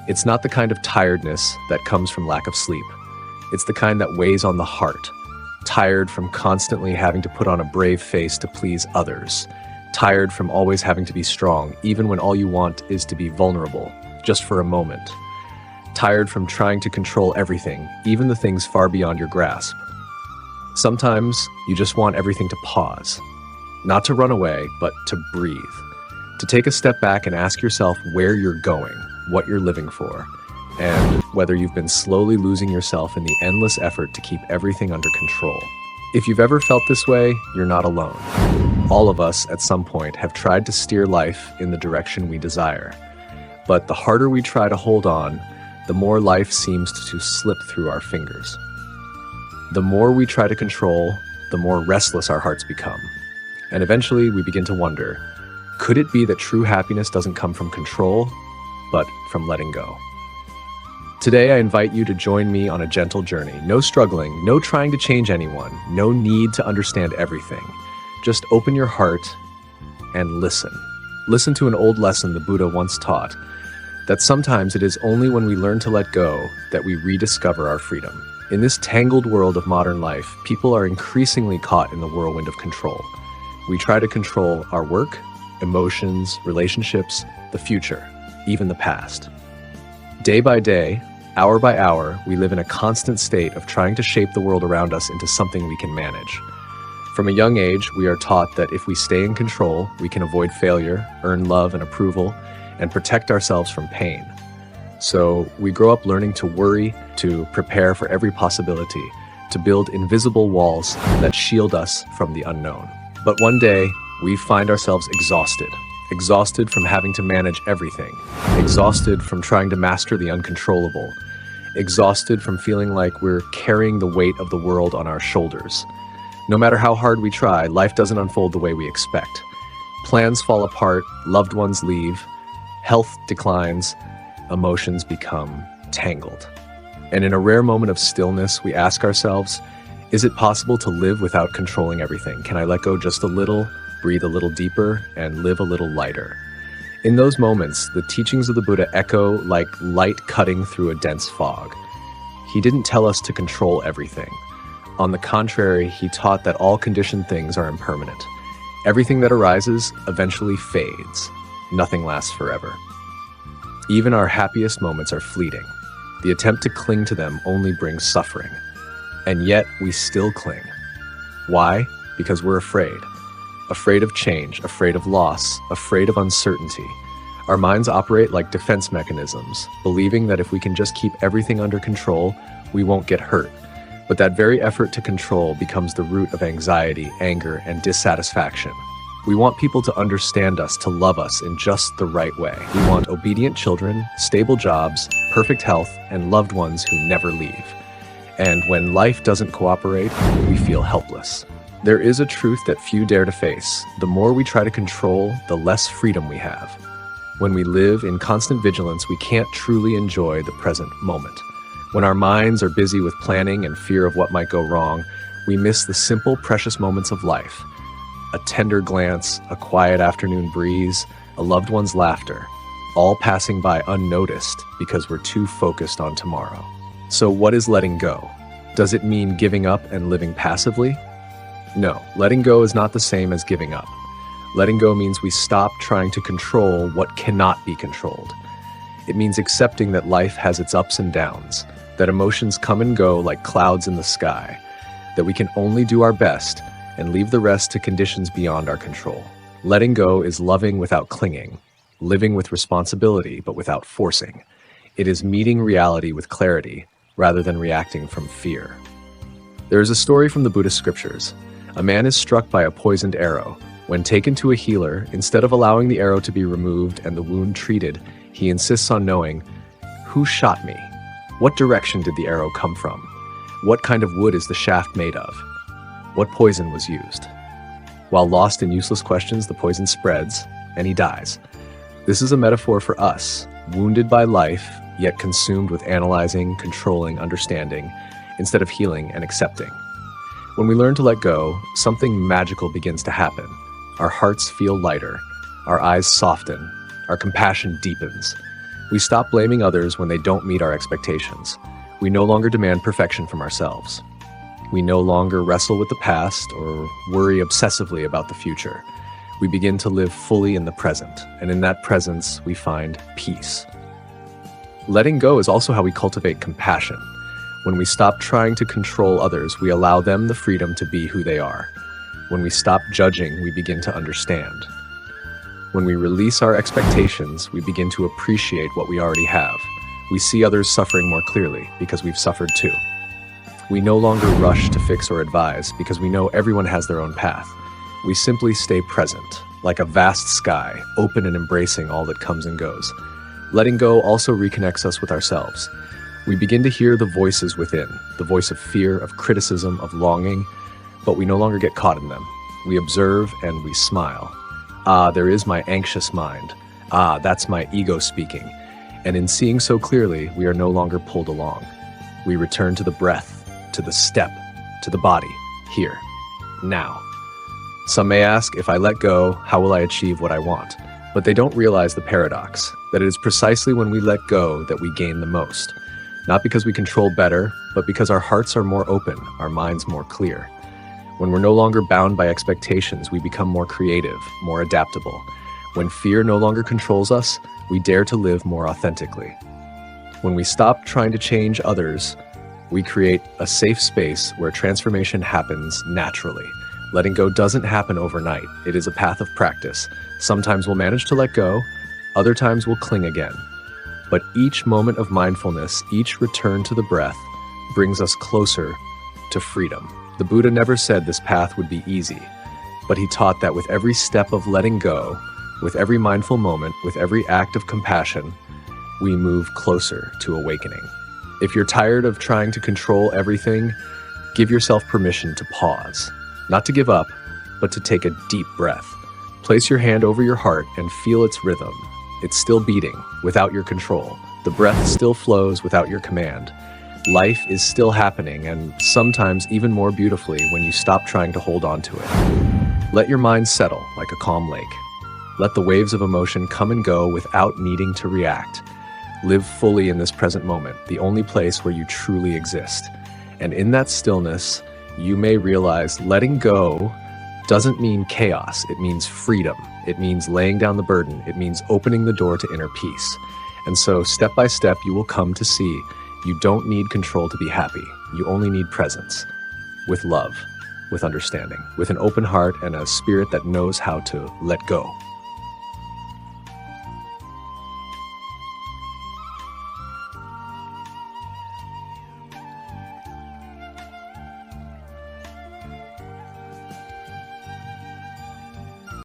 It's not the kind of tiredness that comes from lack of sleep. It's the kind that weighs on the heart, tired from constantly having to put on a brave face to please others, tired from always having to be strong, even when all you want is to be vulnerable, just for a moment, tired from trying to control everything, even the things far beyond your grasp. Sometimes you just want everything to pause, not to run away, but to breathe, to take a step back and ask yourself where you're going, what you're living for, and whether you've been slowly losing yourself in the endless effort to keep everything under control. If you've ever felt this way, you're not alone. All of us, at some point, have tried to steer life in the direction we desire. But the harder we try to hold on, the more life seems to slip through our fingers. The more we try to control, the more restless our hearts become. And eventually we begin to wonder, could it be that true happiness doesn't come from control, but from letting go? Today, I invite you to join me on a gentle journey. No struggling, no trying to change anyone, no need to understand everything. Just open your heart and listen. Listen to an old lesson the Buddha once taught, that sometimes it is only when we learn to let go that we rediscover our freedom. In this tangled world of modern life, people are increasingly caught in the whirlwind of control. We try to control our work, emotions, relationships, the future, even the past. Day by day, hour by hour, we live in a constant state of trying to shape the world around us into something we can manage. From a young age, we are taught that if we stay in control, we can avoid failure, earn love and approval, and protect ourselves from pain. So we grow up learning to worry, to prepare for every possibility, to build invisible walls that shield us from the unknown. But one day, we find ourselves exhausted from having to manage everything, exhausted from trying to master the uncontrollable, exhausted from feeling like we're carrying the weight of the world on our shoulders. No matter how hard we try, life doesn't unfold the way we expect. Plans fall apart, loved ones leave, health declines, emotions become tangled. And in a rare moment of stillness, we ask ourselves, is it possible to live without controlling everything? Can I let go just a little, breathe a little deeper, and live a little lighter? In those moments, the teachings of the Buddha echo like light cutting through a dense fog. He didn't tell us to control everything. On the contrary, he taught that all conditioned things are impermanent. Everything that arises eventually fades. Nothing lasts forever. Even our happiest moments are fleeting. The attempt to cling to them only brings suffering. And yet we still cling. Why? Because we're afraid. Afraid of change, afraid of loss, afraid of uncertainty. Our minds operate like defense mechanisms, believing that if we can just keep everything under control, we won't get hurt. But that very effort to control becomes the root of anxiety, anger, and dissatisfaction. We want people to understand us, to love us in just the right way. We want obedient children, stable jobs, perfect health, and loved ones who never leave. And when life doesn't cooperate, we feel helpless. There is a truth that few dare to face. The more we try to control, the less freedom we have. When we live in constant vigilance, we can't truly enjoy the present moment. When our minds are busy with planning and fear of what might go wrong, we miss the simple, precious moments of life. A tender glance, a quiet afternoon breeze, a loved one's laughter, all passing by unnoticed because we're too focused on tomorrow. So what is letting go? Does it mean giving up and living passively? No, letting go is not the same as giving up. Letting go means we stop trying to control what cannot be controlled. It means accepting that life has its ups and downs, that emotions come and go like clouds in the sky, that we can only do our best and leave the rest to conditions beyond our control. Letting go is loving without clinging, living with responsibility but without forcing. It is meeting reality with clarity rather than reacting from fear. There is a story from the Buddhist scriptures. A man is struck by a poisoned arrow. When taken to a healer, instead of allowing the arrow to be removed and the wound treated, he insists on knowing, who shot me? What direction did the arrow come from? What kind of wood is the shaft made of? What poison was used? While lost in useless questions, the poison spreads, and he dies. This is a metaphor for us, wounded by life, yet consumed with analyzing, controlling, understanding, instead of healing and accepting. When we learn to let go, something magical begins to happen. Our hearts feel lighter, our eyes soften, our compassion deepens. We stop blaming others when they don't meet our expectations. We no longer demand perfection from ourselves. We no longer wrestle with the past or worry obsessively about the future. We begin to live fully in the present, and in that presence, we find peace. Letting go is also how we cultivate compassion. When we stop trying to control others, we allow them the freedom to be who they are. When we stop judging, we begin to understand. When we release our expectations, we begin to appreciate what we already have. We see others suffering more clearly because we've suffered too. We no longer rush to fix or advise because we know everyone has their own path. We simply stay present, like a vast sky, open and embracing all that comes and goes. Letting go also reconnects us with ourselves. We begin to hear the voices within, the voice of fear, of criticism, of longing, but we no longer get caught in them. We observe and we smile. Ah, there is my anxious mind. Ah, that's my ego speaking. And in seeing so clearly, we are no longer pulled along. We return to the breath, to the step, to the body, here, now. Some may ask, if I let go, how will I achieve what I want? But they don't realize the paradox, that it is precisely when we let go that we gain the most. Not because we control better, but because our hearts are more open, our minds more clear. When we're no longer bound by expectations, we become more creative, more adaptable. When fear no longer controls us, we dare to live more authentically. When we stop trying to change others, we create a safe space where transformation happens naturally. Letting go doesn't happen overnight. It is a path of practice. Sometimes we'll manage to let go, other times we'll cling again. But each moment of mindfulness, each return to the breath, brings us closer to freedom. The Buddha never said this path would be easy, but he taught that with every step of letting go, with every mindful moment, with every act of compassion, we move closer to awakening. If you're tired of trying to control everything, give yourself permission to pause. Not to give up, but to take a deep breath. Place your hand over your heart and feel its rhythm. It's still beating without your control. The breath still flows without your command. Life is still happening, and sometimes even more beautifully when you stop trying to hold on to it. Let your mind settle like a calm lake. Let the waves of emotion come and go without needing to react. Live fully in this present moment, the only place where you truly exist. And in that stillness, you may realize letting go doesn't mean chaos. It means freedom. It means laying down the burden. It means opening the door to inner peace. And so step by step, you will come to see you don't need control to be happy. You only need presence, with love, with understanding, with an open heart and a spirit that knows how to let go.